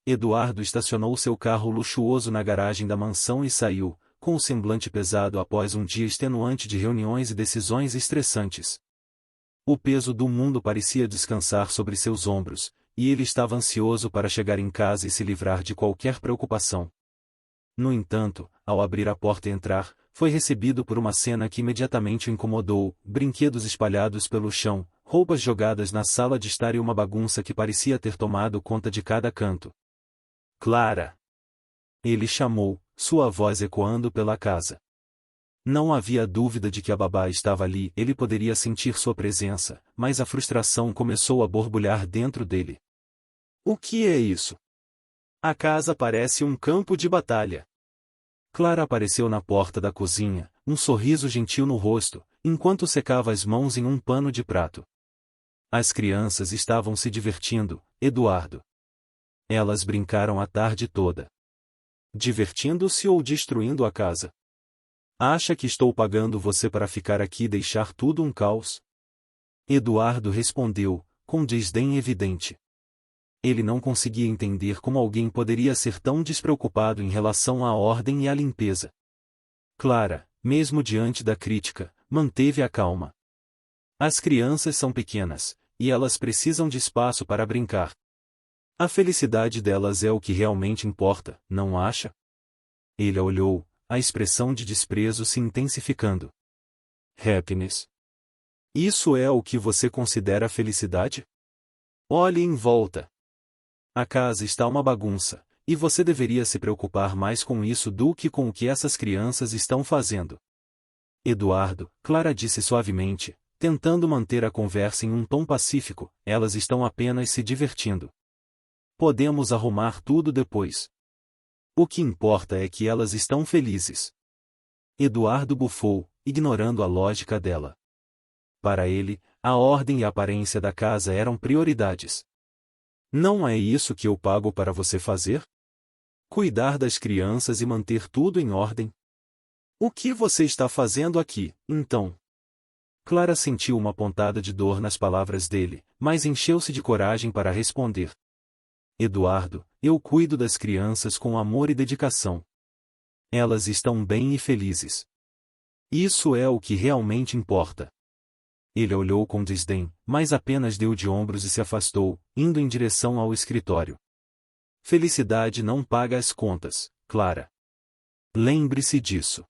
Eduardo estacionou seu carro luxuoso na garagem da mansão e saiu, com o semblante pesado após um dia extenuante de reuniões e decisões estressantes. O peso do mundo parecia descansar sobre seus ombros, e ele estava ansioso para chegar em casa e se livrar de qualquer preocupação. No entanto, ao abrir a porta e entrar, foi recebido por uma cena que imediatamente o incomodou: brinquedos espalhados pelo chão, roupas jogadas na sala de estar e uma bagunça que parecia ter tomado conta de cada canto. Clara! Ele chamou, sua voz ecoando pela casa. Não havia dúvida de que a babá estava ali, ele poderia sentir sua presença, mas a frustração começou a borbulhar dentro dele. O que é isso? A casa parece um campo de batalha. Clara apareceu na porta da cozinha, um sorriso gentil no rosto, enquanto secava as mãos em um pano de prato. As crianças estavam se divertindo, Eduardo. Elas brincaram a tarde toda. Divertindo-se ou destruindo a casa? Acha que estou pagando você para ficar aqui e deixar tudo um caos? Eduardo respondeu, com desdém evidente. Ele não conseguia entender como alguém poderia ser tão despreocupado em relação à ordem e à limpeza. Clara, mesmo diante da crítica, manteve a calma. As crianças são pequenas, e elas precisam de espaço para brincar. A felicidade delas é o que realmente importa, não acha? Ele a olhou, a expressão de desprezo se intensificando. Happiness. Isso é o que você considera felicidade? Olhe em volta. A casa está uma bagunça, e você deveria se preocupar mais com isso do que com o que essas crianças estão fazendo. Eduardo, Clara disse suavemente, tentando manter a conversa em um tom pacífico, elas estão apenas se divertindo. Podemos arrumar tudo depois. O que importa é que elas estão felizes. Eduardo bufou, ignorando a lógica dela. Para ele, a ordem e a aparência da casa eram prioridades. Não é isso que eu pago para você fazer? Cuidar das crianças e manter tudo em ordem? O que você está fazendo aqui, então? Clara sentiu uma pontada de dor nas palavras dele, mas encheu-se de coragem para responder. Eduardo, eu cuido das crianças com amor e dedicação. Elas estão bem e felizes. Isso é o que realmente importa. Ele a olhou com desdém, mas apenas deu de ombros e se afastou, indo em direção ao escritório. Felicidade não paga as contas, Clara. Lembre-se disso.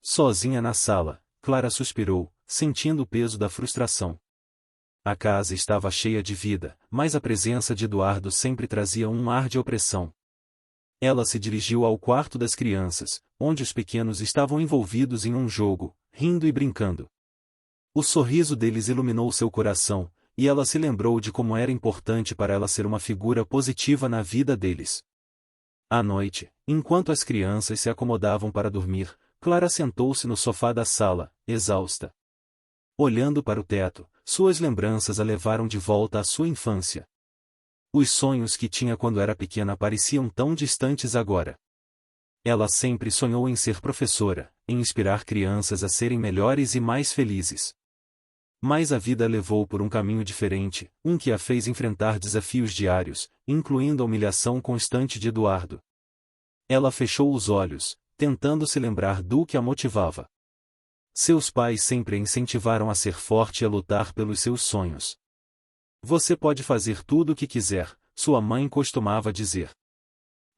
Sozinha na sala, Clara suspirou, sentindo o peso da frustração. A casa estava cheia de vida, mas a presença de Eduardo sempre trazia um ar de opressão. Ela se dirigiu ao quarto das crianças, onde os pequenos estavam envolvidos em um jogo, rindo e brincando. O sorriso deles iluminou seu coração, e ela se lembrou de como era importante para ela ser uma figura positiva na vida deles. À noite, enquanto as crianças se acomodavam para dormir, Clara sentou-se no sofá da sala, exausta. Olhando para o teto, suas lembranças a levaram de volta à sua infância. Os sonhos que tinha quando era pequena pareciam tão distantes agora. Ela sempre sonhou em ser professora, em inspirar crianças a serem melhores e mais felizes. Mas a vida a levou por um caminho diferente, um que a fez enfrentar desafios diários, incluindo a humilhação constante de Eduardo. Ela fechou os olhos, tentando se lembrar do que a motivava. Seus pais sempre a incentivaram a ser forte e a lutar pelos seus sonhos. Você pode fazer tudo o que quiser, sua mãe costumava dizer.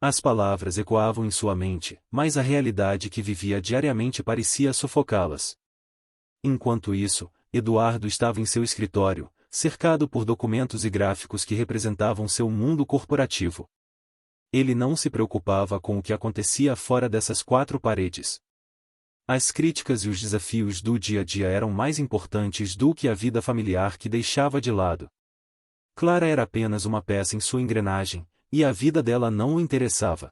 As palavras ecoavam em sua mente, mas a realidade que vivia diariamente parecia sufocá-las. Enquanto isso, Eduardo estava em seu escritório, cercado por documentos e gráficos que representavam seu mundo corporativo. Ele não se preocupava com o que acontecia fora dessas quatro paredes. As críticas e os desafios do dia a dia eram mais importantes do que a vida familiar que deixava de lado. Clara era apenas uma peça em sua engrenagem, e a vida dela não o interessava.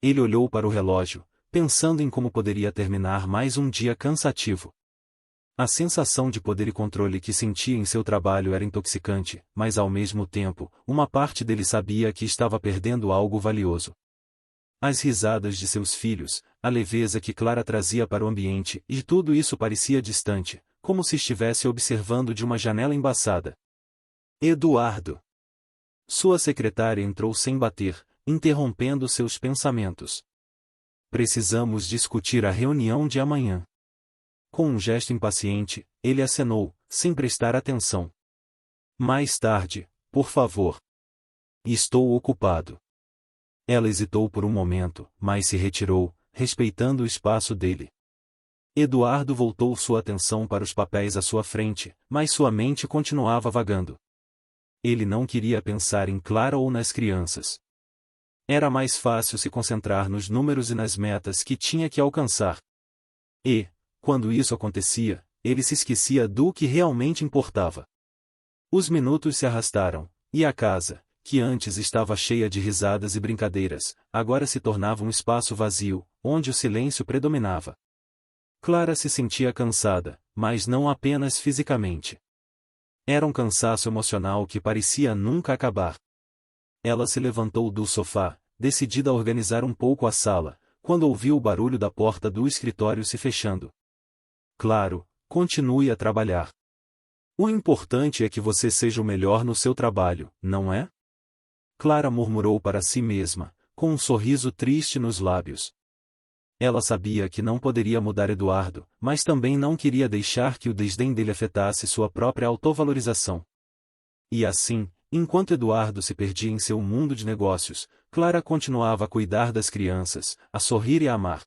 Ele olhou para o relógio, pensando em como poderia terminar mais um dia cansativo. A sensação de poder e controle que sentia em seu trabalho era intoxicante, mas ao mesmo tempo, uma parte dele sabia que estava perdendo algo valioso. As risadas de seus filhos, a leveza que Clara trazia para o ambiente, e tudo isso parecia distante, como se estivesse observando de uma janela embaçada. Eduardo! Sua secretária entrou sem bater, interrompendo seus pensamentos. Precisamos discutir a reunião de amanhã. Com um gesto impaciente, ele acenou, sem prestar atenção. Mais tarde, por favor. Estou ocupado. Ela hesitou por um momento, mas se retirou, respeitando o espaço dele. Eduardo voltou sua atenção para os papéis à sua frente, mas sua mente continuava vagando. Ele não queria pensar em Clara ou nas crianças. Era mais fácil se concentrar nos números e nas metas que tinha que alcançar. E, quando isso acontecia, ele se esquecia do que realmente importava. Os minutos se arrastaram, e a casa, que antes estava cheia de risadas e brincadeiras, agora se tornava um espaço vazio, onde o silêncio predominava. Clara se sentia cansada, mas não apenas fisicamente. Era um cansaço emocional que parecia nunca acabar. Ela se levantou do sofá, decidida a organizar um pouco a sala, quando ouviu o barulho da porta do escritório se fechando. Claro, continue a trabalhar. O importante é que você seja o melhor no seu trabalho, não é? Clara murmurou para si mesma, com um sorriso triste nos lábios. Ela sabia que não poderia mudar Eduardo, mas também não queria deixar que o desdém dele afetasse sua própria autovalorização. E assim, enquanto Eduardo se perdia em seu mundo de negócios, Clara continuava a cuidar das crianças, a sorrir e a amar.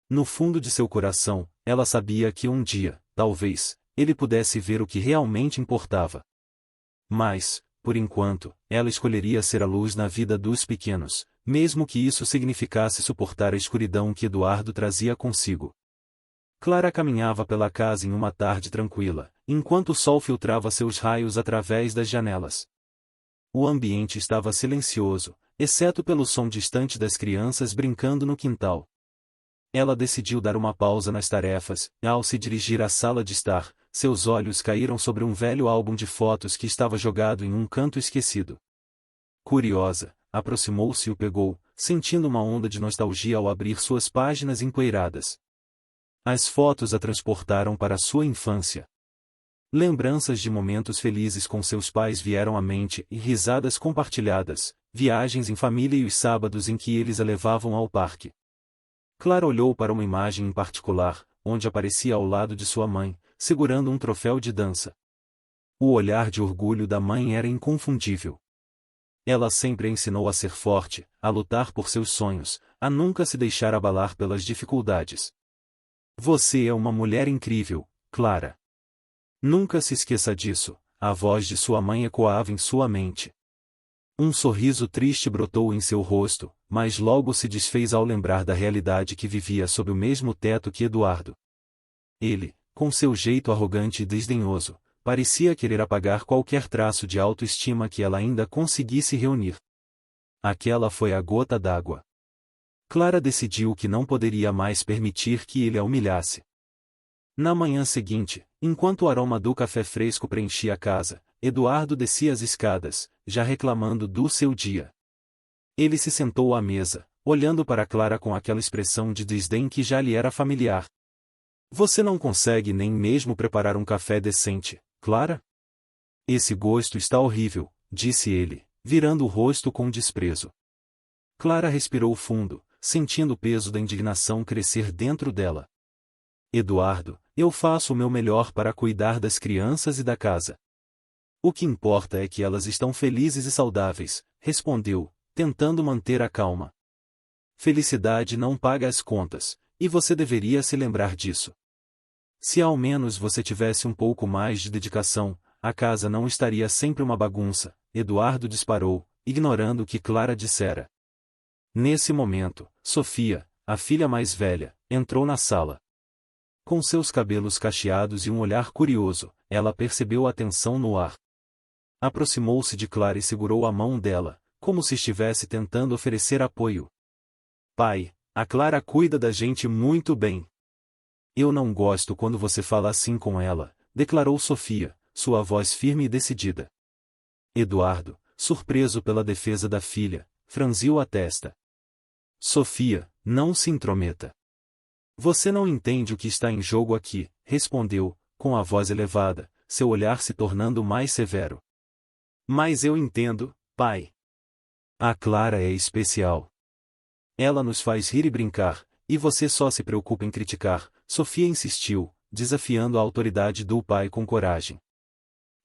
No fundo de seu coração, ela sabia que um dia, talvez, ele pudesse ver o que realmente importava. Mas, por enquanto, ela escolheria ser a luz na vida dos pequenos, mesmo que isso significasse suportar a escuridão que Eduardo trazia consigo. Clara caminhava pela casa em uma tarde tranquila, enquanto o sol filtrava seus raios através das janelas. O ambiente estava silencioso, exceto pelo som distante das crianças brincando no quintal. Ela decidiu dar uma pausa nas tarefas, e ao se dirigir à sala de estar, seus olhos caíram sobre um velho álbum de fotos que estava jogado em um canto esquecido. Curiosa, aproximou-se e o pegou, sentindo uma onda de nostalgia ao abrir suas páginas empoeiradas. As fotos a transportaram para sua infância. Lembranças de momentos felizes com seus pais vieram à mente e risadas compartilhadas, viagens em família e os sábados em que eles a levavam ao parque. Clara olhou para uma imagem em particular, onde aparecia ao lado de sua mãe, segurando um troféu de dança. O olhar de orgulho da mãe era inconfundível. Ela sempre a ensinou a ser forte, a lutar por seus sonhos, a nunca se deixar abalar pelas dificuldades. Você é uma mulher incrível, Clara. Nunca se esqueça disso, a voz de sua mãe ecoava em sua mente. Um sorriso triste brotou em seu rosto, mas logo se desfez ao lembrar da realidade que vivia sob o mesmo teto que Eduardo. Ele, com seu jeito arrogante e desdenhoso, parecia querer apagar qualquer traço de autoestima que ela ainda conseguisse reunir. Aquela foi a gota d'água. Clara decidiu que não poderia mais permitir que ele a humilhasse. Na manhã seguinte, enquanto o aroma do café fresco preenchia a casa, Eduardo descia as escadas, já reclamando do seu dia. Ele se sentou à mesa, olhando para Clara com aquela expressão de desdém que já lhe era familiar. Você não consegue nem mesmo preparar um café decente, Clara? Esse gosto está horrível, disse ele, virando o rosto com desprezo. Clara respirou fundo, sentindo o peso da indignação crescer dentro dela. Eduardo, eu faço o meu melhor para cuidar das crianças e da casa. O que importa é que elas estão felizes e saudáveis, respondeu, tentando manter a calma. Felicidade não paga as contas, e você deveria se lembrar disso. Se ao menos você tivesse um pouco mais de dedicação, a casa não estaria sempre uma bagunça, Eduardo disparou, ignorando o que Clara dissera. Nesse momento, Sofia, a filha mais velha, entrou na sala. Com seus cabelos cacheados e um olhar curioso, ela percebeu a tensão no ar. Aproximou-se de Clara e segurou a mão dela, como se estivesse tentando oferecer apoio. Pai, a Clara cuida da gente muito bem. Eu não gosto quando você fala assim com ela, declarou Sofia, sua voz firme e decidida. Eduardo, surpreso pela defesa da filha, franziu a testa. Sofia, não se intrometa. Você não entende o que está em jogo aqui, respondeu, com a voz elevada, seu olhar se tornando mais severo. Mas eu entendo, pai. A Clara é especial. Ela nos faz rir e brincar, e você só se preocupa em criticar, Sofia insistiu, desafiando a autoridade do pai com coragem.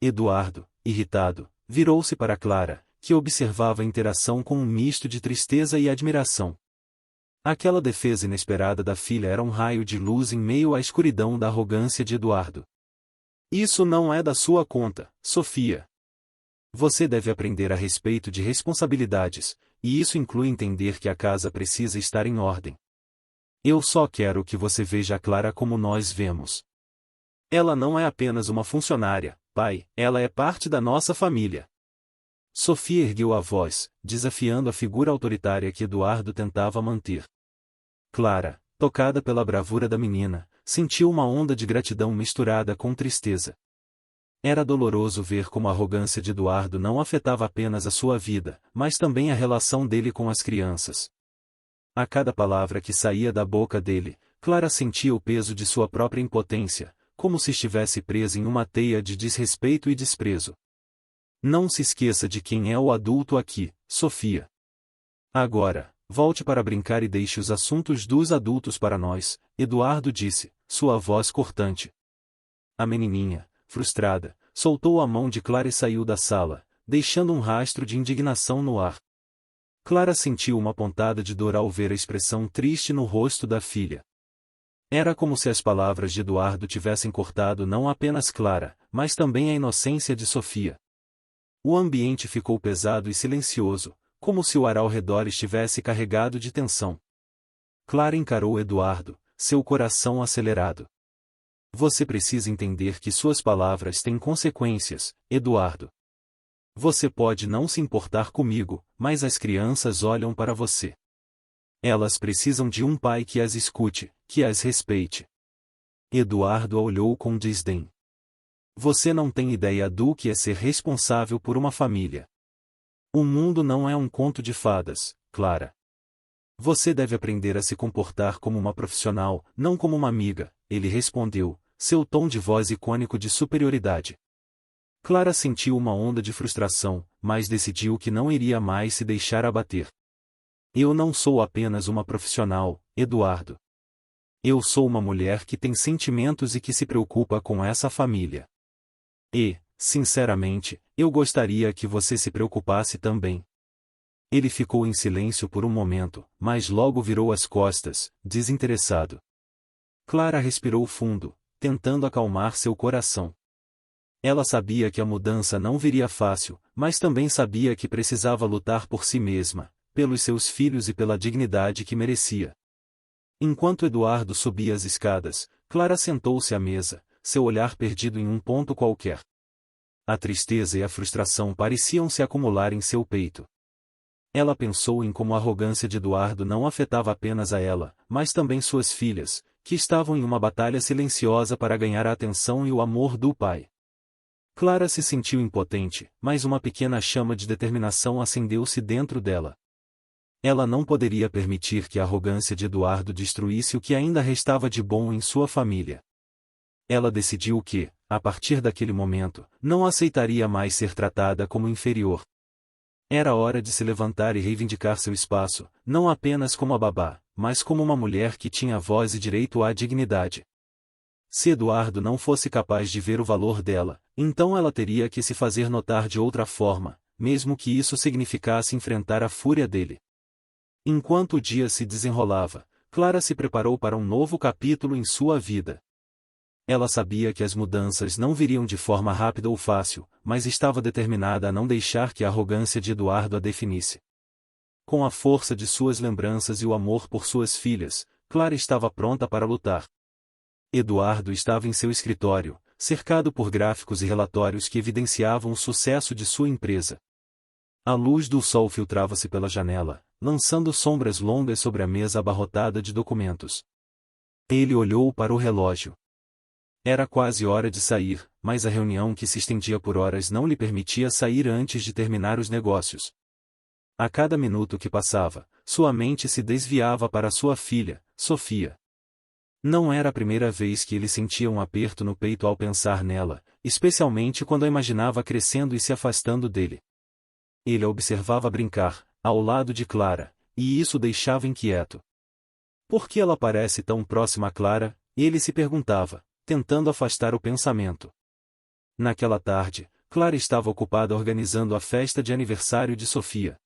Eduardo, irritado, virou-se para Clara, que observava a interação com um misto de tristeza e admiração. Aquela defesa inesperada da filha era um raio de luz em meio à escuridão da arrogância de Eduardo. Isso não é da sua conta, Sofia. Você deve aprender a respeito de responsabilidades, e isso inclui entender que a casa precisa estar em ordem. Eu só quero que você veja a Clara como nós vemos. Ela não é apenas uma funcionária, pai, ela é parte da nossa família. Sofia ergueu a voz, desafiando a figura autoritária que Eduardo tentava manter. Clara, tocada pela bravura da menina, sentiu uma onda de gratidão misturada com tristeza. Era doloroso ver como a arrogância de Eduardo não afetava apenas a sua vida, mas também a relação dele com as crianças. A cada palavra que saía da boca dele, Clara sentia o peso de sua própria impotência, como se estivesse presa em uma teia de desrespeito e desprezo. Não se esqueça de quem é o adulto aqui, Sofia. Agora, volte para brincar e deixe os assuntos dos adultos para nós, Eduardo disse, sua voz cortante. A menininha, frustrada, soltou a mão de Clara e saiu da sala, deixando um rastro de indignação no ar. Clara sentiu uma pontada de dor ao ver a expressão triste no rosto da filha. Era como se as palavras de Eduardo tivessem cortado não apenas Clara, mas também a inocência de Sofia. O ambiente ficou pesado e silencioso, como se o ar ao redor estivesse carregado de tensão. Clara encarou Eduardo, seu coração acelerado. Você precisa entender que suas palavras têm consequências, Eduardo. Você pode não se importar comigo, mas as crianças olham para você. Elas precisam de um pai que as escute, que as respeite. Eduardo a olhou com desdém. Você não tem ideia do que é ser responsável por uma família. O mundo não é um conto de fadas, Clara. Você deve aprender a se comportar como uma profissional, não como uma amiga, ele respondeu, seu tom de voz icônico de superioridade. Clara sentiu uma onda de frustração, mas decidiu que não iria mais se deixar abater. Eu não sou apenas uma profissional, Eduardo. Eu sou uma mulher que tem sentimentos e que se preocupa com essa família. E, sinceramente, eu gostaria que você se preocupasse também. Ele ficou em silêncio por um momento, mas logo virou as costas, desinteressado. Clara respirou fundo, tentando acalmar seu coração. Ela sabia que a mudança não viria fácil, mas também sabia que precisava lutar por si mesma, pelos seus filhos e pela dignidade que merecia. Enquanto Eduardo subia as escadas, Clara sentou-se à mesa, seu olhar perdido em um ponto qualquer. A tristeza e a frustração pareciam se acumular em seu peito. Ela pensou em como a arrogância de Eduardo não afetava apenas a ela, mas também suas filhas, que estavam em uma batalha silenciosa para ganhar a atenção e o amor do pai. Clara se sentiu impotente, mas uma pequena chama de determinação acendeu-se dentro dela. Ela não poderia permitir que a arrogância de Eduardo destruísse o que ainda restava de bom em sua família. Ela decidiu que, a partir daquele momento, não aceitaria mais ser tratada como inferior. Era hora de se levantar e reivindicar seu espaço, não apenas como a babá, mas como uma mulher que tinha voz e direito à dignidade. Se Eduardo não fosse capaz de ver o valor dela, então ela teria que se fazer notar de outra forma, mesmo que isso significasse enfrentar a fúria dele. Enquanto o dia se desenrolava, Clara se preparou para um novo capítulo em sua vida. Ela sabia que as mudanças não viriam de forma rápida ou fácil, mas estava determinada a não deixar que a arrogância de Eduardo a definisse. Com a força de suas lembranças e o amor por suas filhas, Clara estava pronta para lutar. Eduardo estava em seu escritório, cercado por gráficos e relatórios que evidenciavam o sucesso de sua empresa. A luz do sol filtrava-se pela janela, lançando sombras longas sobre a mesa abarrotada de documentos. Ele olhou para o relógio. Era quase hora de sair, mas a reunião que se estendia por horas não lhe permitia sair antes de terminar os negócios. A cada minuto que passava, sua mente se desviava para sua filha, Sofia. Não era a primeira vez que ele sentia um aperto no peito ao pensar nela, especialmente quando a imaginava crescendo e se afastando dele. Ele a observava brincar, ao lado de Clara, e isso o deixava inquieto. Por que ela parece tão próxima a Clara? Ele se perguntava, tentando afastar o pensamento. Naquela tarde, Clara estava ocupada organizando a festa de aniversário de Sofia.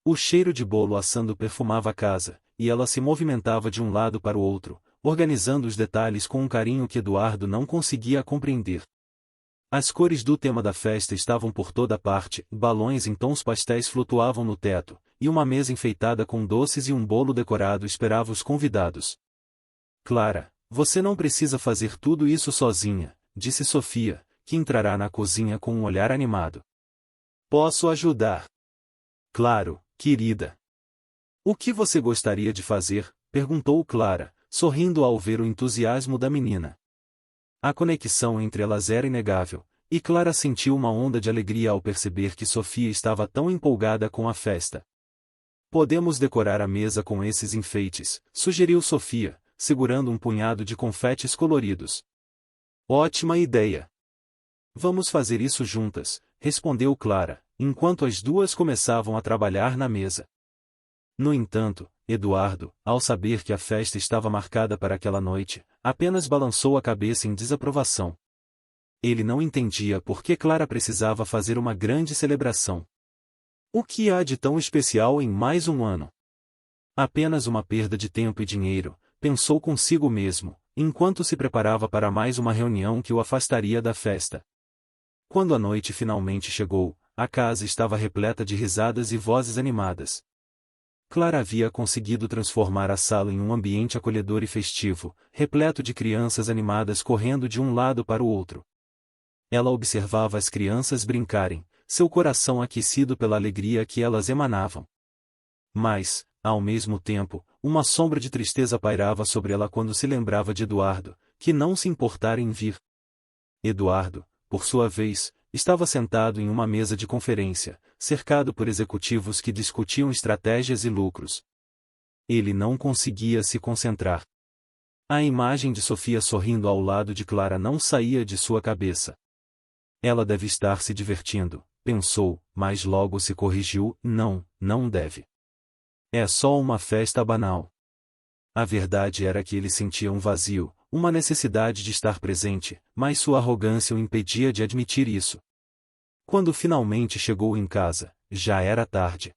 O cheiro de bolo assando perfumava a casa, e ela se movimentava de um lado para o outro, organizando os detalhes com um carinho que Eduardo não conseguia compreender. As cores do tema da festa estavam por toda parte, balões em tons pastéis flutuavam no teto, e uma mesa enfeitada com doces e um bolo decorado esperava os convidados. Clara, você não precisa fazer tudo isso sozinha, disse Sofia, que entrará na cozinha com um olhar animado. Posso ajudar? Claro, querida. O que você gostaria de fazer? Perguntou Clara, sorrindo ao ver o entusiasmo da menina. A conexão entre elas era inegável, e Clara sentiu uma onda de alegria ao perceber que Sofia estava tão empolgada com a festa. Podemos decorar a mesa com esses enfeites, sugeriu Sofia, segurando um punhado de confetes coloridos. Ótima ideia! Vamos fazer isso juntas, respondeu Clara, enquanto as duas começavam a trabalhar na mesa. No entanto, Eduardo, ao saber que a festa estava marcada para aquela noite, apenas balançou a cabeça em desaprovação. Ele não entendia por que Clara precisava fazer uma grande celebração. O que há de tão especial em mais um ano? Apenas uma perda de tempo e dinheiro, pensou consigo mesmo, enquanto se preparava para mais uma reunião que o afastaria da festa. Quando a noite finalmente chegou, a casa estava repleta de risadas e vozes animadas. Clara havia conseguido transformar a sala em um ambiente acolhedor e festivo, repleto de crianças animadas correndo de um lado para o outro. Ela observava as crianças brincarem, seu coração aquecido pela alegria que elas emanavam. Mas, ao mesmo tempo, uma sombra de tristeza pairava sobre ela quando se lembrava de Eduardo, que não se importara em vir. Eduardo, por sua vez, estava sentado em uma mesa de conferência, cercado por executivos que discutiam estratégias e lucros. Ele não conseguia se concentrar. A imagem de Sofia sorrindo ao lado de Clara não saía de sua cabeça. Ela deve estar se divertindo, pensou, mas logo se corrigiu, não deve. É só uma festa banal. A verdade era que ele sentia um vazio, uma necessidade de estar presente, mas sua arrogância o impedia de admitir isso. Quando finalmente chegou em casa, já era tarde.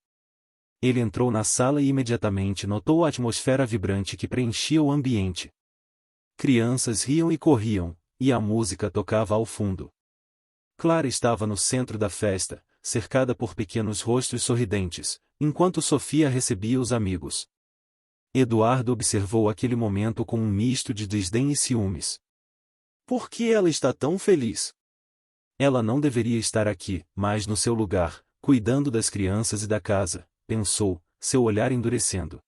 Ele entrou na sala e imediatamente notou a atmosfera vibrante que preenchia o ambiente. Crianças riam e corriam, e a música tocava ao fundo. Clara estava no centro da festa, cercada por pequenos rostos sorridentes, enquanto Sofia recebia os amigos. Eduardo observou aquele momento com um misto de desdém e ciúmes. Por que ela está tão feliz? Ela não deveria estar aqui, mas no seu lugar, cuidando das crianças e da casa, pensou, seu olhar endurecendo.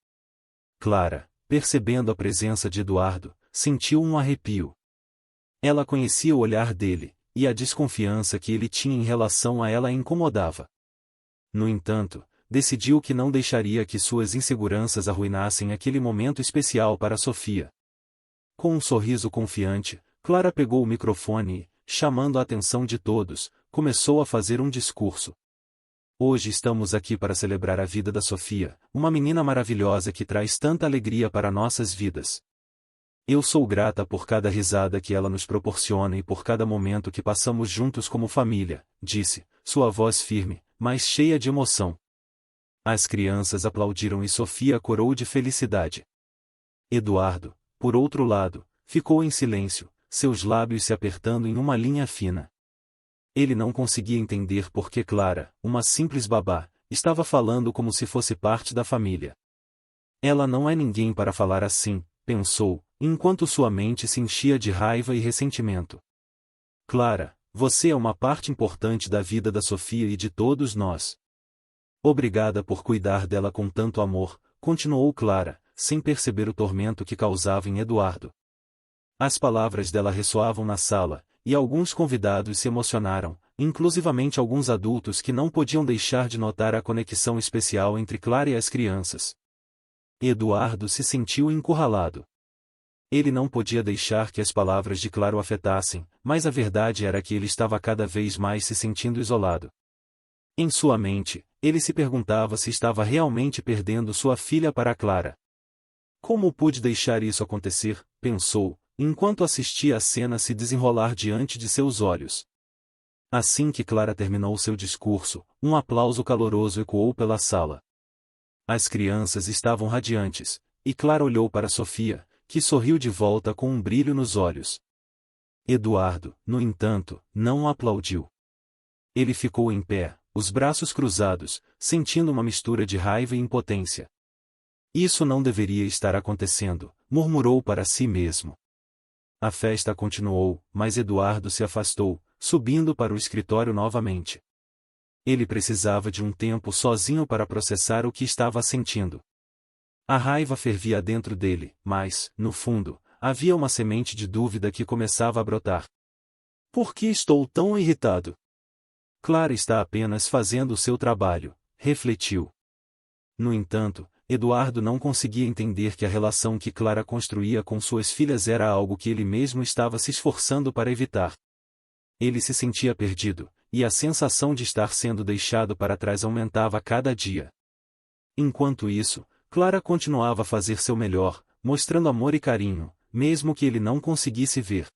Clara, percebendo a presença de Eduardo, sentiu um arrepio. Ela conhecia o olhar dele, e a desconfiança que ele tinha em relação a ela a incomodava. No entanto, decidiu que não deixaria que suas inseguranças arruinassem aquele momento especial para Sofia. Com um sorriso confiante, Clara pegou o microfone e, chamando a atenção de todos, começou a fazer um discurso. Hoje estamos aqui para celebrar a vida da Sofia, uma menina maravilhosa que traz tanta alegria para nossas vidas. Eu sou grata por cada risada que ela nos proporciona e por cada momento que passamos juntos como família, disse, sua voz firme, mas cheia de emoção. As crianças aplaudiram e Sofia corou de felicidade. Eduardo, por outro lado, ficou em silêncio, seus lábios se apertando em uma linha fina. Ele não conseguia entender por que Clara, uma simples babá, estava falando como se fosse parte da família. Ela não é ninguém para falar assim, pensou, enquanto sua mente se enchia de raiva e ressentimento. Clara, você é uma parte importante da vida da Sofia e de todos nós. Obrigada por cuidar dela com tanto amor, continuou Clara, sem perceber o tormento que causava em Eduardo. As palavras dela ressoavam na sala, e alguns convidados se emocionaram, inclusivamente alguns adultos que não podiam deixar de notar a conexão especial entre Clara e as crianças. Eduardo se sentiu encurralado. Ele não podia deixar que as palavras de Clara o afetassem, mas a verdade era que ele estava cada vez mais se sentindo isolado. Em sua mente, ele se perguntava se estava realmente perdendo sua filha para Clara. Como pude deixar isso acontecer? Pensou, enquanto assistia a cena se desenrolar diante de seus olhos. Assim que Clara terminou seu discurso, um aplauso caloroso ecoou pela sala. As crianças estavam radiantes, e Clara olhou para Sofia, que sorriu de volta com um brilho nos olhos. Eduardo, no entanto, não aplaudiu. Ele ficou em pé, os braços cruzados, sentindo uma mistura de raiva e impotência. Isso não deveria estar acontecendo, murmurou para si mesmo. A festa continuou, mas Eduardo se afastou, subindo para o escritório novamente. Ele precisava de um tempo sozinho para processar o que estava sentindo. A raiva fervia dentro dele, mas, no fundo, havia uma semente de dúvida que começava a brotar. Por que estou tão irritado? Clara está apenas fazendo o seu trabalho, refletiu. No entanto, Eduardo não conseguia entender que a relação que Clara construía com suas filhas era algo que ele mesmo estava se esforçando para evitar. Ele se sentia perdido, e a sensação de estar sendo deixado para trás aumentava a cada dia. Enquanto isso, Clara continuava a fazer seu melhor, mostrando amor e carinho, mesmo que ele não conseguisse ver.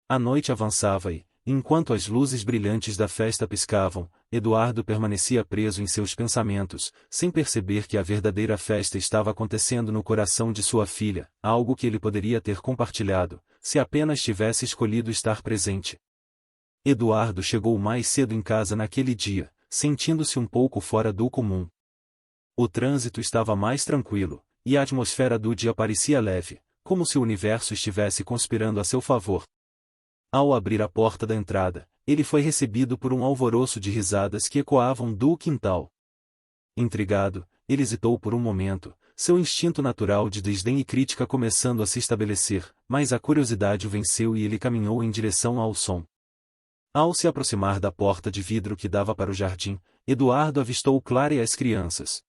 A noite avançava e, enquanto as luzes brilhantes da festa piscavam, Eduardo permanecia preso em seus pensamentos, sem perceber que a verdadeira festa estava acontecendo no coração de sua filha, algo que ele poderia ter compartilhado, se apenas tivesse escolhido estar presente. Eduardo chegou mais cedo em casa naquele dia, sentindo-se um pouco fora do comum. O trânsito estava mais tranquilo, e a atmosfera do dia parecia leve, como se o universo estivesse conspirando a seu favor. Ao abrir a porta da entrada, ele foi recebido por um alvoroço de risadas que ecoavam do quintal. Intrigado, ele hesitou por um momento, seu instinto natural de desdém e crítica começando a se estabelecer, mas a curiosidade o venceu e ele caminhou em direção ao som. Ao se aproximar da porta de vidro que dava para o jardim, Eduardo avistou Clara e as crianças.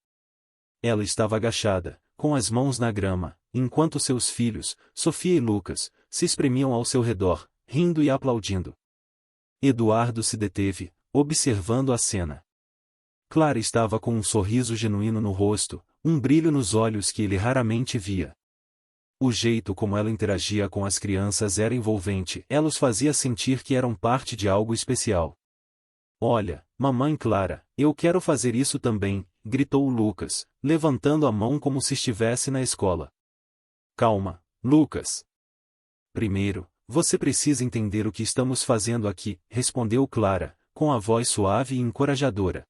Ela estava agachada, com as mãos na grama, enquanto seus filhos, Sofia e Lucas, se espremiam ao seu redor, rindo e aplaudindo. Eduardo se deteve, observando a cena. Clara estava com um sorriso genuíno no rosto, um brilho nos olhos que ele raramente via. O jeito como ela interagia com as crianças era envolvente, ela os fazia sentir que eram parte de algo especial. Olha, mamãe Clara, eu quero fazer isso também, gritou Lucas, levantando a mão como se estivesse na escola. Calma, Lucas. Primeiro, você precisa entender o que estamos fazendo aqui, respondeu Clara, com a voz suave e encorajadora.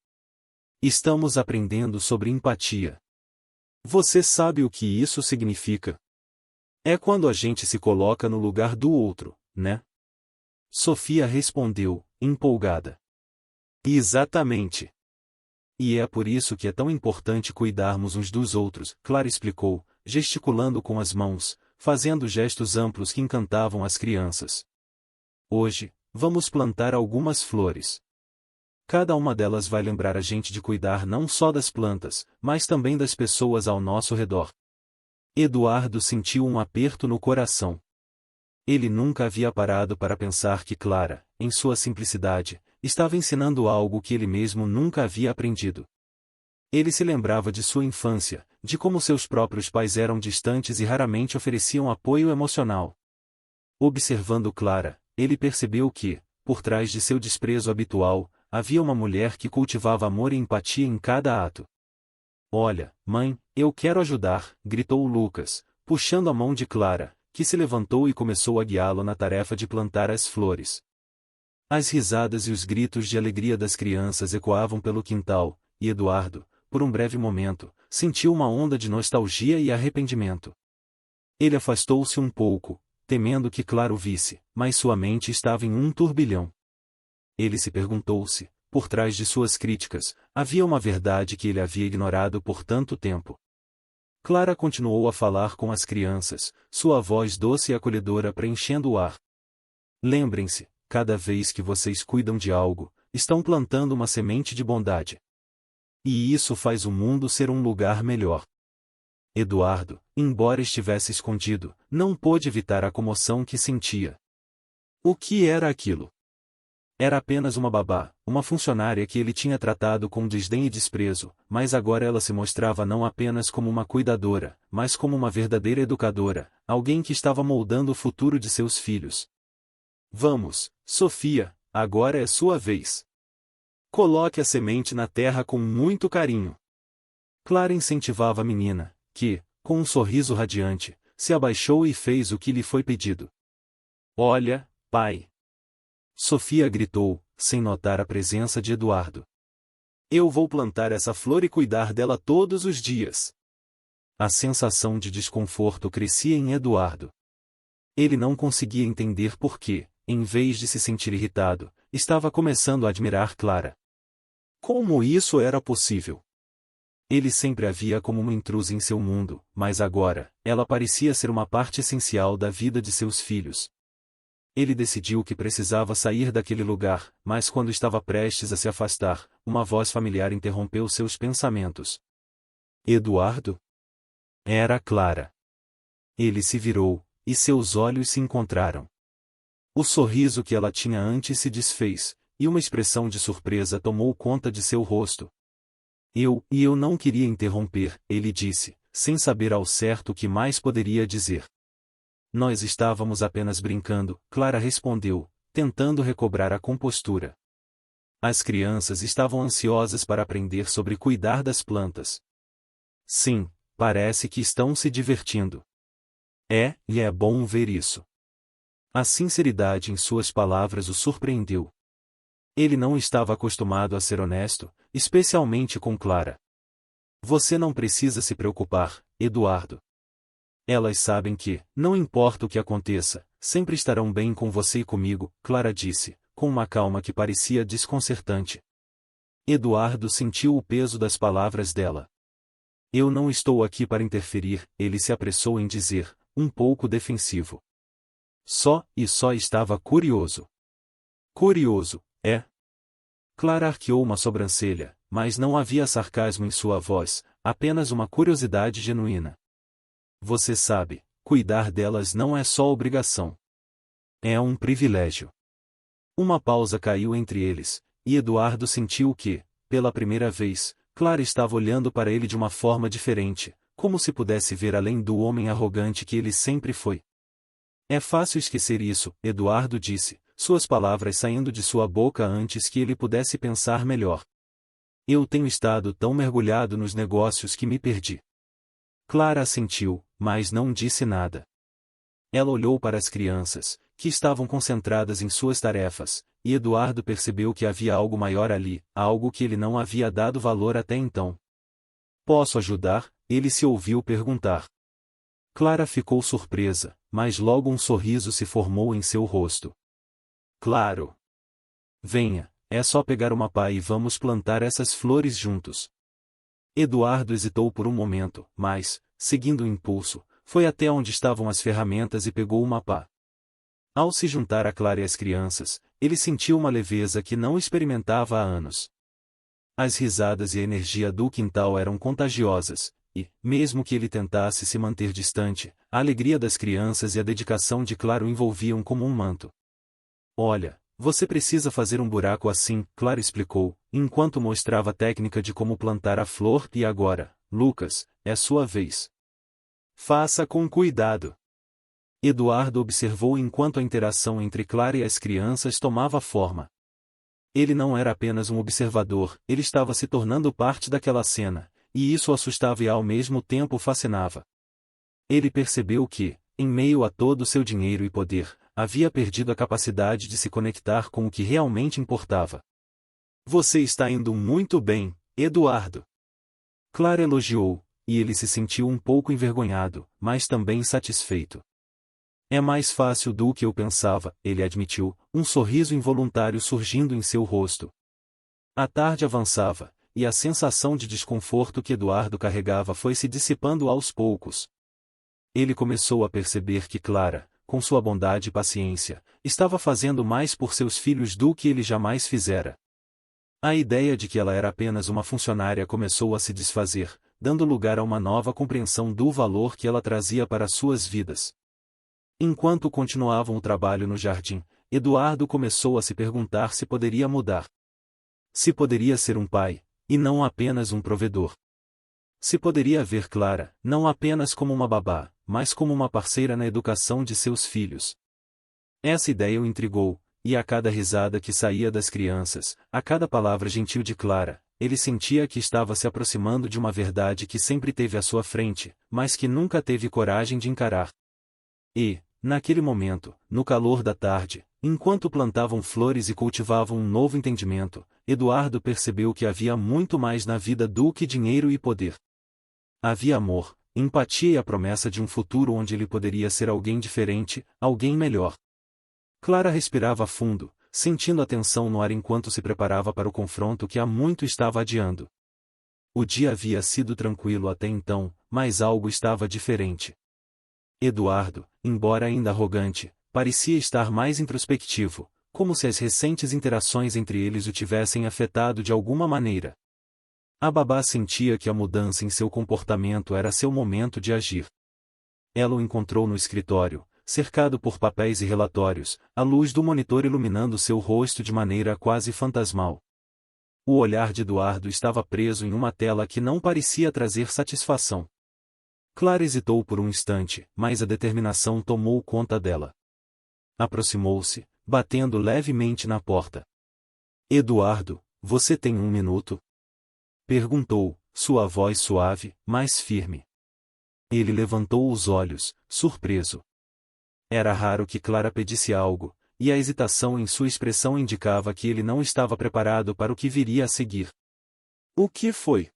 Estamos aprendendo sobre empatia. Você sabe o que isso significa? É quando a gente se coloca no lugar do outro, né? Sofia respondeu, empolgada. Exatamente. E é por isso que é tão importante cuidarmos uns dos outros, Clara explicou, gesticulando com as mãos, fazendo gestos amplos que encantavam as crianças. Hoje, vamos plantar algumas flores. Cada uma delas vai lembrar a gente de cuidar não só das plantas, mas também das pessoas ao nosso redor. Eduardo sentiu um aperto no coração. Ele nunca havia parado para pensar que Clara, em sua simplicidade, estava ensinando algo que ele mesmo nunca havia aprendido. Ele se lembrava de sua infância, de como seus próprios pais eram distantes e raramente ofereciam apoio emocional. Observando Clara, ele percebeu que, por trás de seu desprezo habitual, havia uma mulher que cultivava amor e empatia em cada ato. Olha, mãe, eu quero ajudar, gritou Lucas, puxando a mão de Clara, que se levantou e começou a guiá-lo na tarefa de plantar as flores. As risadas e os gritos de alegria das crianças ecoavam pelo quintal, e Eduardo, por um breve momento, sentiu uma onda de nostalgia e arrependimento. Ele afastou-se um pouco, temendo que Clara o visse, mas sua mente estava em um turbilhão. Ele se perguntou-se, por trás de suas críticas, havia uma verdade que ele havia ignorado por tanto tempo. Clara continuou a falar com as crianças, sua voz doce e acolhedora preenchendo o ar. Lembrem-se, cada vez que vocês cuidam de algo, estão plantando uma semente de bondade. E isso faz o mundo ser um lugar melhor. Eduardo, embora estivesse escondido, não pôde evitar a comoção que sentia. O que era aquilo? Era apenas uma babá, uma funcionária que ele tinha tratado com desdém e desprezo, mas agora ela se mostrava não apenas como uma cuidadora, mas como uma verdadeira educadora, alguém que estava moldando o futuro de seus filhos. Vamos, Sofia, agora é sua vez. Coloque a semente na terra com muito carinho. Clara incentivava a menina, que, com um sorriso radiante, se abaixou e fez o que lhe foi pedido. Olha, pai! Sofia gritou, sem notar a presença de Eduardo. Eu vou plantar essa flor e cuidar dela todos os dias. A sensação de desconforto crescia em Eduardo. Ele não conseguia entender por que, em vez de se sentir irritado, estava começando a admirar Clara. Como isso era possível? Ele sempre a via como uma intrusa em seu mundo, mas agora, ela parecia ser uma parte essencial da vida de seus filhos. Ele decidiu que precisava sair daquele lugar, mas quando estava prestes a se afastar, uma voz familiar interrompeu seus pensamentos. Eduardo? Era Clara. Ele se virou, e seus olhos se encontraram. O sorriso que ela tinha antes se desfez, e uma expressão de surpresa tomou conta de seu rosto. Eu não queria interromper, ele disse, sem saber ao certo o que mais poderia dizer. Nós estávamos apenas brincando, Clara respondeu, tentando recobrar a compostura. As crianças estavam ansiosas para aprender sobre cuidar das plantas. Sim, parece que estão se divertindo. E é bom ver isso. A sinceridade em suas palavras o surpreendeu. Ele não estava acostumado a ser honesto, especialmente com Clara. Você não precisa se preocupar, Eduardo. Elas sabem que, não importa o que aconteça, sempre estarão bem com você e comigo, Clara disse, com uma calma que parecia desconcertante. Eduardo sentiu o peso das palavras dela. Eu não estou aqui para interferir, ele se apressou em dizer, um pouco defensivo. Só estava curioso. Curioso, é? Clara arqueou uma sobrancelha, mas não havia sarcasmo em sua voz, apenas uma curiosidade genuína. Você sabe, cuidar delas não é só obrigação. É um privilégio. Uma pausa caiu entre eles, e Eduardo sentiu que, pela primeira vez, Clara estava olhando para ele de uma forma diferente, como se pudesse ver além do homem arrogante que ele sempre foi. É fácil esquecer isso, Eduardo disse, suas palavras saindo de sua boca antes que ele pudesse pensar melhor. Eu tenho estado tão mergulhado nos negócios que me perdi. Clara assentiu, mas não disse nada. Ela olhou para as crianças, que estavam concentradas em suas tarefas, e Eduardo percebeu que havia algo maior ali, algo que ele não havia dado valor até então. Posso ajudar? Ele se ouviu perguntar. Clara ficou surpresa, mas logo um sorriso se formou em seu rosto. Claro! Venha, é só pegar uma pá e vamos plantar essas flores juntos. Eduardo hesitou por um momento, mas, seguindo o impulso, foi até onde estavam as ferramentas e pegou uma pá. Ao se juntar a Clara e as crianças, ele sentiu uma leveza que não experimentava há anos. As risadas e a energia do quintal eram contagiosas, e, mesmo que ele tentasse se manter distante, a alegria das crianças e a dedicação de Clara o envolviam como um manto. Olha, você precisa fazer um buraco assim, Clara explicou, enquanto mostrava a técnica de como plantar a flor e agora, Lucas, é sua vez. Faça com cuidado. Eduardo observou enquanto a interação entre Clara e as crianças tomava forma. Ele não era apenas um observador, ele estava se tornando parte daquela cena, e isso o assustava e ao mesmo tempo fascinava. Ele percebeu que, em meio a todo o seu dinheiro e poder, havia perdido a capacidade de se conectar com o que realmente importava. Você está indo muito bem, Eduardo. Clara elogiou, e ele se sentiu um pouco envergonhado, mas também satisfeito. É mais fácil do que eu pensava, ele admitiu, um sorriso involuntário surgindo em seu rosto. A tarde avançava, e a sensação de desconforto que Eduardo carregava foi se dissipando aos poucos. Ele começou a perceber que Clara, com sua bondade e paciência, estava fazendo mais por seus filhos do que ele jamais fizera. A ideia de que ela era apenas uma funcionária começou a se desfazer, dando lugar a uma nova compreensão do valor que ela trazia para suas vidas. Enquanto continuavam o trabalho no jardim, Eduardo começou a se perguntar se poderia mudar. Se poderia ser um pai, e não apenas um provedor. Se poderia ver Clara, não apenas como uma babá, mas como uma parceira na educação de seus filhos. Essa ideia o intrigou, e a cada risada que saía das crianças, a cada palavra gentil de Clara, ele sentia que estava se aproximando de uma verdade que sempre teve à sua frente, mas que nunca teve coragem de encarar. E, naquele momento, no calor da tarde, enquanto plantavam flores e cultivavam um novo entendimento, Eduardo percebeu que havia muito mais na vida do que dinheiro e poder. Havia amor, empatia e a promessa de um futuro onde ele poderia ser alguém diferente, alguém melhor. Clara respirava fundo, sentindo a tensão no ar enquanto se preparava para o confronto que há muito estava adiando. O dia havia sido tranquilo até então, mas algo estava diferente. Eduardo, embora ainda arrogante, parecia estar mais introspectivo, como se as recentes interações entre eles o tivessem afetado de alguma maneira. A babá sentia que a mudança em seu comportamento era seu momento de agir. Ela o encontrou no escritório, cercado por papéis e relatórios, a luz do monitor iluminando seu rosto de maneira quase fantasmal. O olhar de Eduardo estava preso em uma tela que não parecia trazer satisfação. Clara hesitou por um instante, mas a determinação tomou conta dela. Aproximou-se, batendo levemente na porta. Eduardo, você tem um minuto? Perguntou, sua voz suave, mas firme. Ele levantou os olhos, surpreso. Era raro que Clara pedisse algo, e a hesitação em sua expressão indicava que ele não estava preparado para o que viria a seguir. O que foi?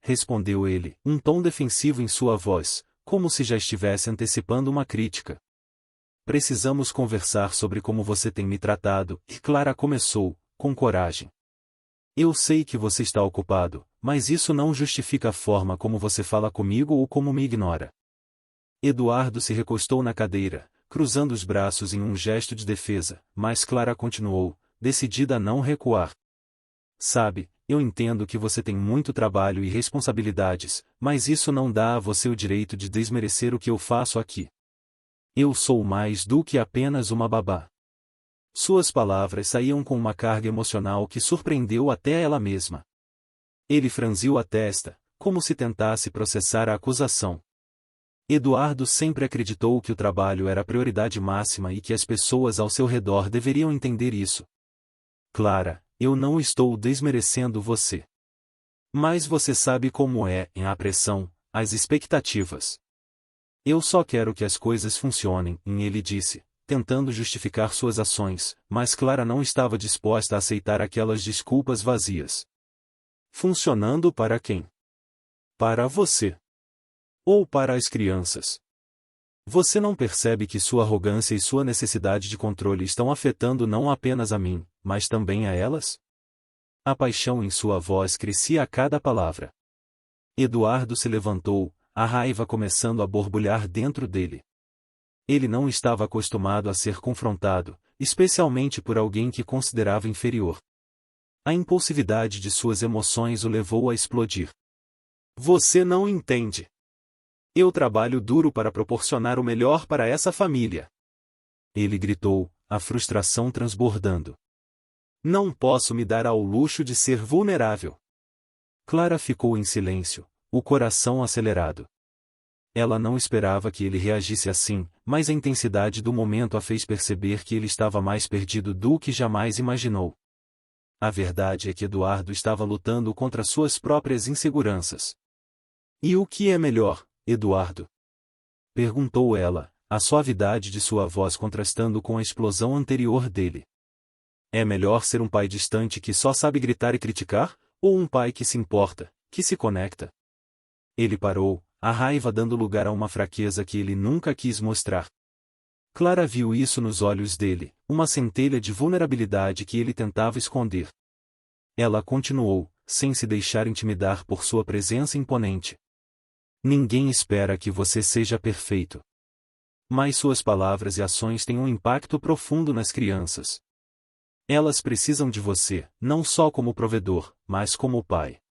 Respondeu ele, um tom defensivo em sua voz, como se já estivesse antecipando uma crítica. Precisamos conversar sobre como você tem me tratado, e Clara começou, com coragem. Eu sei que você está ocupado, mas isso não justifica a forma como você fala comigo ou como me ignora. Eduardo se recostou na cadeira, cruzando os braços em um gesto de defesa, mas Clara continuou, decidida a não recuar. Sabe, eu entendo que você tem muito trabalho e responsabilidades, mas isso não dá a você o direito de desmerecer o que eu faço aqui. Eu sou mais do que apenas uma babá. Suas palavras saíam com uma carga emocional que surpreendeu até ela mesma. Ele franziu a testa, como se tentasse processar a acusação. Eduardo sempre acreditou que o trabalho era a prioridade máxima e que as pessoas ao seu redor deveriam entender isso. Clara, eu não estou desmerecendo você. Mas você sabe como é, a pressão, as expectativas. Eu só quero que as coisas funcionem, ele disse, tentando justificar suas ações, mas Clara não estava disposta a aceitar aquelas desculpas vazias. Funcionando para quem? Para você. Ou para as crianças. Você não percebe que sua arrogância e sua necessidade de controle estão afetando não apenas a mim, mas também a elas? A paixão em sua voz crescia a cada palavra. Eduardo se levantou, a raiva começando a borbulhar dentro dele. Ele não estava acostumado a ser confrontado, especialmente por alguém que considerava inferior. A impulsividade de suas emoções o levou a explodir. Você não entende. Eu trabalho duro para proporcionar o melhor para essa família. Ele gritou, a frustração transbordando. Não posso me dar ao luxo de ser vulnerável. Clara ficou em silêncio, o coração acelerado. Ela não esperava que ele reagisse assim, mas a intensidade do momento a fez perceber que ele estava mais perdido do que jamais imaginou. A verdade é que Eduardo estava lutando contra suas próprias inseguranças. E o que é melhor, Eduardo? Perguntou ela, a suavidade de sua voz contrastando com a explosão anterior dele. É melhor ser um pai distante que só sabe gritar e criticar, ou um pai que se importa, que se conecta? Ele parou, a raiva dando lugar a uma fraqueza que ele nunca quis mostrar. Clara viu isso nos olhos dele, uma centelha de vulnerabilidade que ele tentava esconder. Ela continuou, sem se deixar intimidar por sua presença imponente. Ninguém espera que você seja perfeito. Mas suas palavras e ações têm um impacto profundo nas crianças. Elas precisam de você, não só como provedor, mas como pai.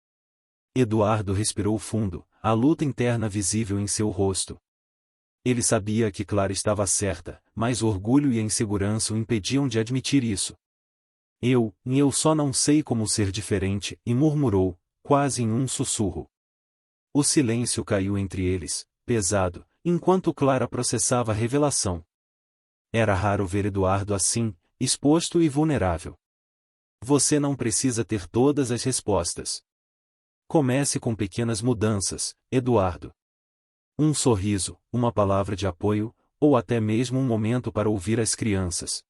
Eduardo respirou fundo, a luta interna visível em seu rosto. Ele sabia que Clara estava certa, mas o orgulho e a insegurança o impediam de admitir isso. Eu só não sei como ser diferente, e murmurou, quase em um sussurro. O silêncio caiu entre eles, pesado, enquanto Clara processava a revelação. Era raro ver Eduardo assim, exposto e vulnerável. Você não precisa ter todas as respostas. Comece com pequenas mudanças, Eduardo. Um sorriso, uma palavra de apoio, ou até mesmo um momento para ouvir as crianças.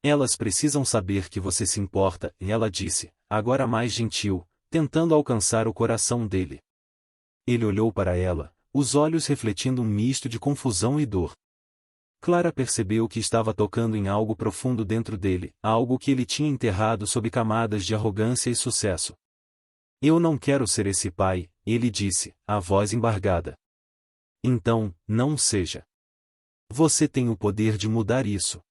Elas precisam saber que você se importa, e ela disse, agora mais gentil, tentando alcançar o coração dele. Ele olhou para ela, os olhos refletindo um misto de confusão e dor. Clara percebeu que estava tocando em algo profundo dentro dele, algo que ele tinha enterrado sob camadas de arrogância e sucesso. Eu não quero ser esse pai, ele disse, a voz embargada. Então, não seja. Você tem o poder de mudar isso.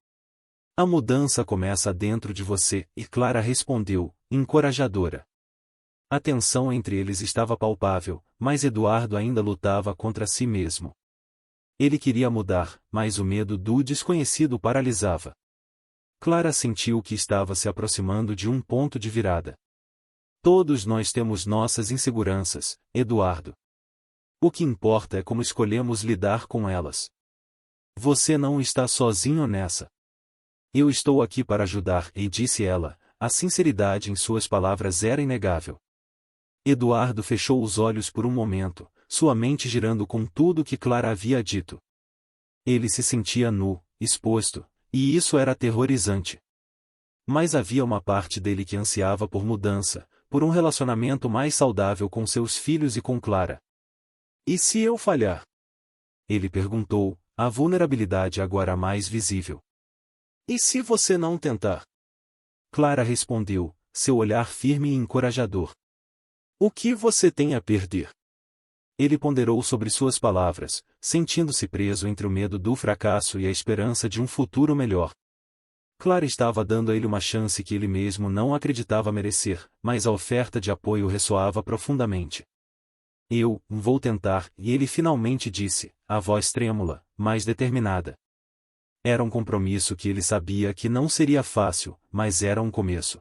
A mudança começa dentro de você, e Clara respondeu, encorajadora. A tensão entre eles estava palpável, mas Eduardo ainda lutava contra si mesmo. Ele queria mudar, mas o medo do desconhecido o paralisava. Clara sentiu que estava se aproximando de um ponto de virada. Todos nós temos nossas inseguranças, Eduardo. O que importa é como escolhemos lidar com elas. Você não está sozinho nessa. Eu estou aqui para ajudar, e disse ela, a sinceridade em suas palavras era inegável. Eduardo fechou os olhos por um momento, sua mente girando com tudo que Clara havia dito. Ele se sentia nu, exposto, e isso era aterrorizante. Mas havia uma parte dele que ansiava por mudança, por um relacionamento mais saudável com seus filhos e com Clara. E se eu falhar? Ele perguntou, a vulnerabilidade agora mais visível. E se você não tentar? Clara respondeu, seu olhar firme e encorajador. O que você tem a perder? Ele ponderou sobre suas palavras, sentindo-se preso entre o medo do fracasso e a esperança de um futuro melhor. Clara estava dando a ele uma chance que ele mesmo não acreditava merecer, mas a oferta de apoio ressoava profundamente. Eu vou tentar, e ele finalmente disse, a voz trêmula, mas determinada. Era um compromisso que ele sabia que não seria fácil, mas era um começo.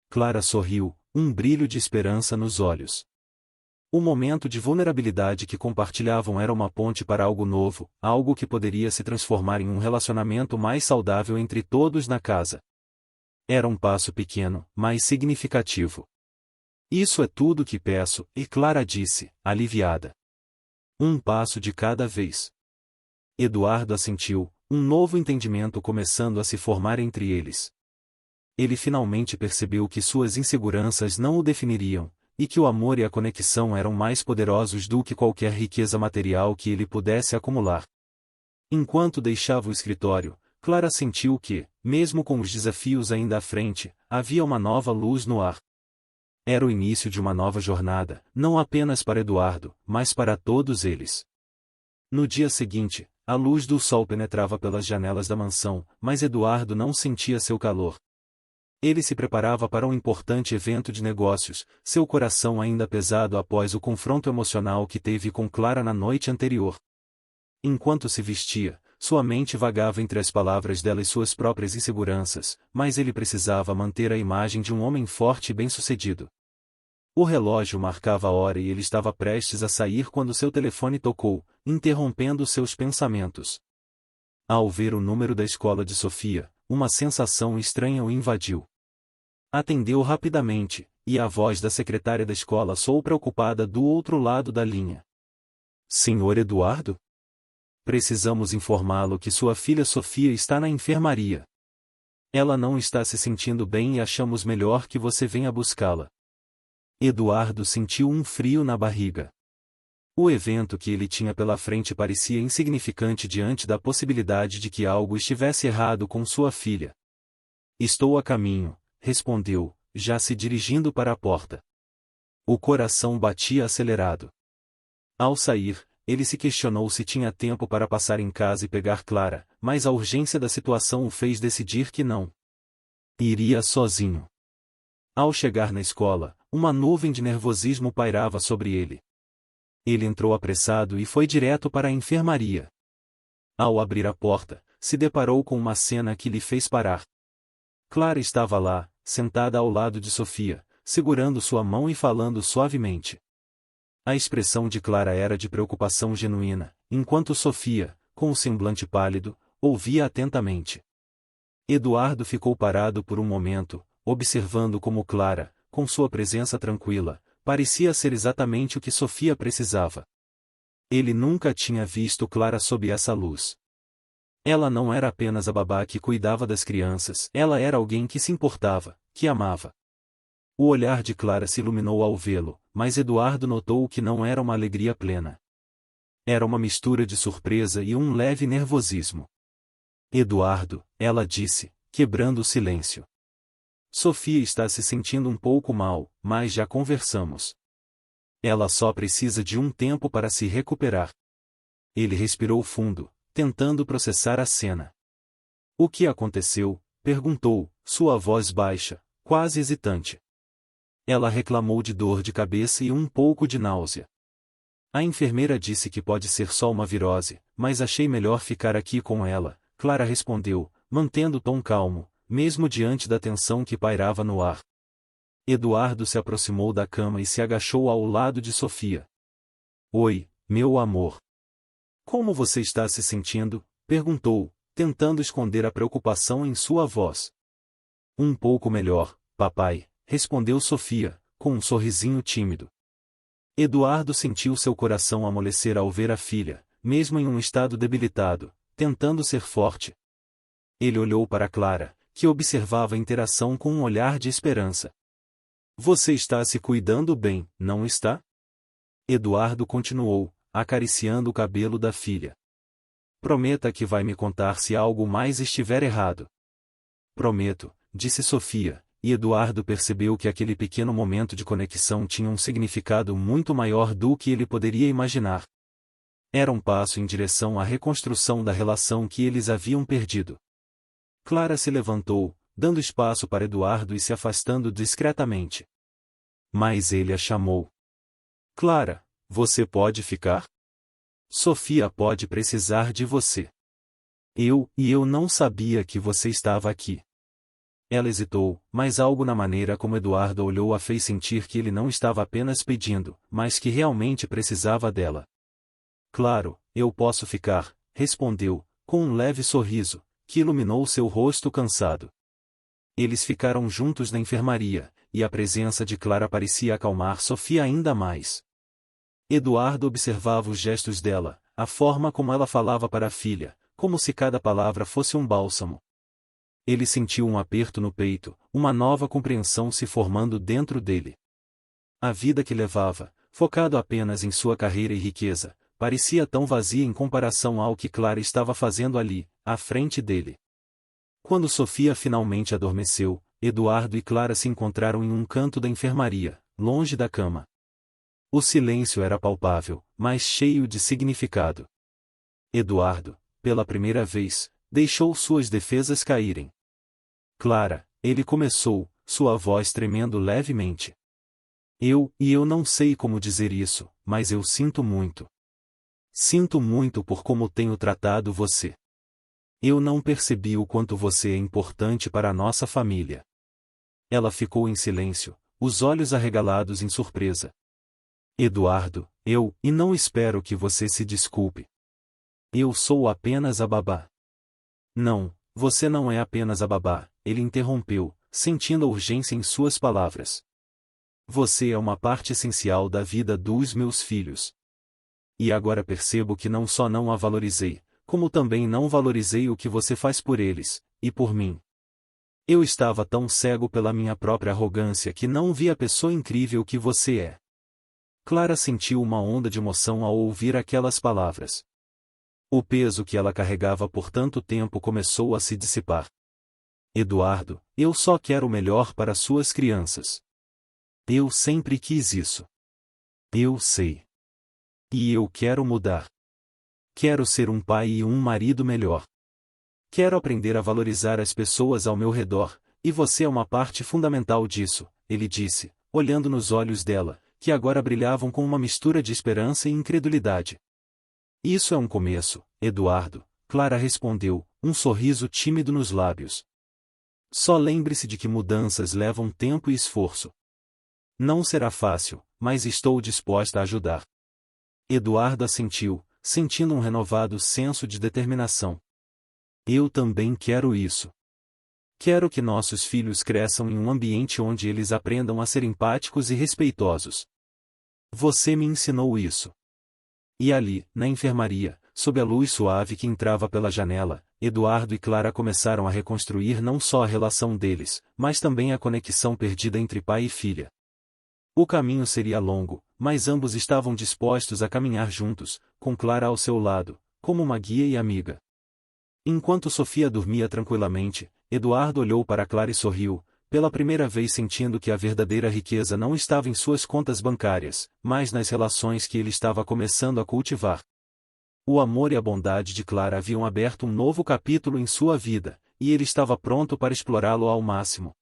Clara sorriu, um brilho de esperança nos olhos. O momento de vulnerabilidade que compartilhavam era uma ponte para algo novo, algo que poderia se transformar em um relacionamento mais saudável entre todos na casa. Era um passo pequeno, mas significativo. Isso é tudo que peço, e Clara disse, aliviada. Um passo de cada vez. Eduardo assentiu, um novo entendimento começando a se formar entre eles. Ele finalmente percebeu que suas inseguranças não o definiriam, e que o amor e a conexão eram mais poderosos do que qualquer riqueza material que ele pudesse acumular. Enquanto deixava o escritório, Clara sentiu que, mesmo com os desafios ainda à frente, havia uma nova luz no ar. Era o início de uma nova jornada, não apenas para Eduardo, mas para todos eles. No dia seguinte, a luz do sol penetrava pelas janelas da mansão, mas Eduardo não sentia seu calor. Ele se preparava para um importante evento de negócios, seu coração ainda pesado após o confronto emocional que teve com Clara na noite anterior. Enquanto se vestia, sua mente vagava entre as palavras dela e suas próprias inseguranças, mas ele precisava manter a imagem de um homem forte e bem-sucedido. O relógio marcava a hora e ele estava prestes a sair quando seu telefone tocou, interrompendo seus pensamentos. Ao ver o número da escola de Sofia, uma sensação estranha o invadiu. Atendeu rapidamente, e a voz da secretária da escola soou preocupada do outro lado da linha. Senhor Eduardo? Precisamos informá-lo que sua filha Sofia está na enfermaria. Ela não está se sentindo bem e achamos melhor que você venha buscá-la. Eduardo sentiu um frio na barriga. O evento que ele tinha pela frente parecia insignificante diante da possibilidade de que algo estivesse errado com sua filha. Estou a caminho, respondeu, já se dirigindo para a porta. O coração batia acelerado. Ao sair, ele se questionou se tinha tempo para passar em casa e pegar Clara, mas a urgência da situação o fez decidir que não. Iria sozinho. Ao chegar na escola, uma nuvem de nervosismo pairava sobre ele. Ele entrou apressado e foi direto para a enfermaria. Ao abrir a porta, se deparou com uma cena que lhe fez parar. Clara estava lá, sentada ao lado de Sofia, segurando sua mão e falando suavemente. A expressão de Clara era de preocupação genuína, enquanto Sofia, com o semblante pálido, ouvia atentamente. Eduardo ficou parado por um momento, observando como Clara, com sua presença tranquila, parecia ser exatamente o que Sofia precisava. Ele nunca tinha visto Clara sob essa luz. Ela não era apenas a babá que cuidava das crianças, ela era alguém que se importava, que amava. O olhar de Clara se iluminou ao vê-lo, mas Eduardo notou que não era uma alegria plena. Era uma mistura de surpresa e um leve nervosismo. Eduardo, ela disse, quebrando o silêncio. Sofia está se sentindo um pouco mal, mas já conversamos. Ela só precisa de um tempo para se recuperar. Ele respirou fundo, tentando processar a cena. O que aconteceu? Perguntou, sua voz baixa, quase hesitante. Ela reclamou de dor de cabeça e um pouco de náusea. A enfermeira disse que pode ser só uma virose, mas achei melhor ficar aqui com ela, Clara respondeu, mantendo o tom calmo, mesmo diante da tensão que pairava no ar. Eduardo se aproximou da cama e se agachou ao lado de Sofia. Oi, meu amor. Como você está se sentindo? Perguntou, tentando esconder a preocupação em sua voz. Um pouco melhor, papai, respondeu Sofia, com um sorrisinho tímido. Eduardo sentiu seu coração amolecer ao ver a filha, mesmo em um estado debilitado, tentando ser forte. Ele olhou para Clara, que observava a interação com um olhar de esperança. Você está se cuidando bem, não está? Eduardo continuou, acariciando o cabelo da filha. Prometa que vai me contar se algo mais estiver errado. Prometo, disse Sofia, e Eduardo percebeu que aquele pequeno momento de conexão tinha um significado muito maior do que ele poderia imaginar. Era um passo em direção à reconstrução da relação que eles haviam perdido. Clara se levantou, dando espaço para Eduardo e se afastando discretamente. Mas ele a chamou. Clara, você pode ficar? Sofia pode precisar de você. Eu não sabia que você estava aqui. Ela hesitou, mas algo na maneira como Eduardo olhou a fez sentir que ele não estava apenas pedindo, mas que realmente precisava dela. Claro, eu posso ficar, respondeu, com um leve sorriso, que iluminou seu rosto cansado. Eles ficaram juntos na enfermaria, e a presença de Clara parecia acalmar Sofia ainda mais. Eduardo observava os gestos dela, a forma como ela falava para a filha, como se cada palavra fosse um bálsamo. Ele sentiu um aperto no peito, uma nova compreensão se formando dentro dele. A vida que levava, focado apenas em sua carreira e riqueza, parecia tão vazia em comparação ao que Clara estava fazendo ali, à frente dele. Quando Sofia finalmente adormeceu, Eduardo e Clara se encontraram em um canto da enfermaria, longe da cama. O silêncio era palpável, mas cheio de significado. Eduardo, pela primeira vez, deixou suas defesas caírem. Clara, ele começou, sua voz tremendo levemente. Eu não sei como dizer isso, mas eu sinto muito. Sinto muito por como tenho tratado você. Eu não percebi o quanto você é importante para a nossa família. Ela ficou em silêncio, os olhos arregalados em surpresa. Eduardo, e não espero que você se desculpe. Eu sou apenas a babá. Não, você não é apenas a babá, ele interrompeu, sentindo a urgência em suas palavras. Você é uma parte essencial da vida dos meus filhos. E agora percebo que não só não a valorizei, como também não valorizei o que você faz por eles, e por mim. Eu estava tão cego pela minha própria arrogância que não vi a pessoa incrível que você é. Clara sentiu uma onda de emoção ao ouvir aquelas palavras. O peso que ela carregava por tanto tempo começou a se dissipar. Eduardo, eu só quero o melhor para suas crianças. Eu sempre quis isso. Eu sei. E eu quero mudar. Quero ser um pai e um marido melhor. Quero aprender a valorizar as pessoas ao meu redor, e você é uma parte fundamental disso, ele disse, olhando nos olhos dela, que agora brilhavam com uma mistura de esperança e incredulidade. Isso é um começo, Eduardo, Clara respondeu, um sorriso tímido nos lábios. Só lembre-se de que mudanças levam tempo e esforço. Não será fácil, mas estou disposta a ajudar. Eduardo assentiu, sentindo um renovado senso de determinação. Eu também quero isso. Quero que nossos filhos cresçam em um ambiente onde eles aprendam a ser empáticos e respeitosos. Você me ensinou isso. E ali, na enfermaria, sob a luz suave que entrava pela janela, Eduardo e Clara começaram a reconstruir não só a relação deles, mas também a conexão perdida entre pai e filha. O caminho seria longo, mas ambos estavam dispostos a caminhar juntos, com Clara ao seu lado, como uma guia e amiga. Enquanto Sofia dormia tranquilamente, Eduardo olhou para Clara e sorriu, pela primeira vez sentindo que a verdadeira riqueza não estava em suas contas bancárias, mas nas relações que ele estava começando a cultivar. O amor e a bondade de Clara haviam aberto um novo capítulo em sua vida, e ele estava pronto para explorá-lo ao máximo.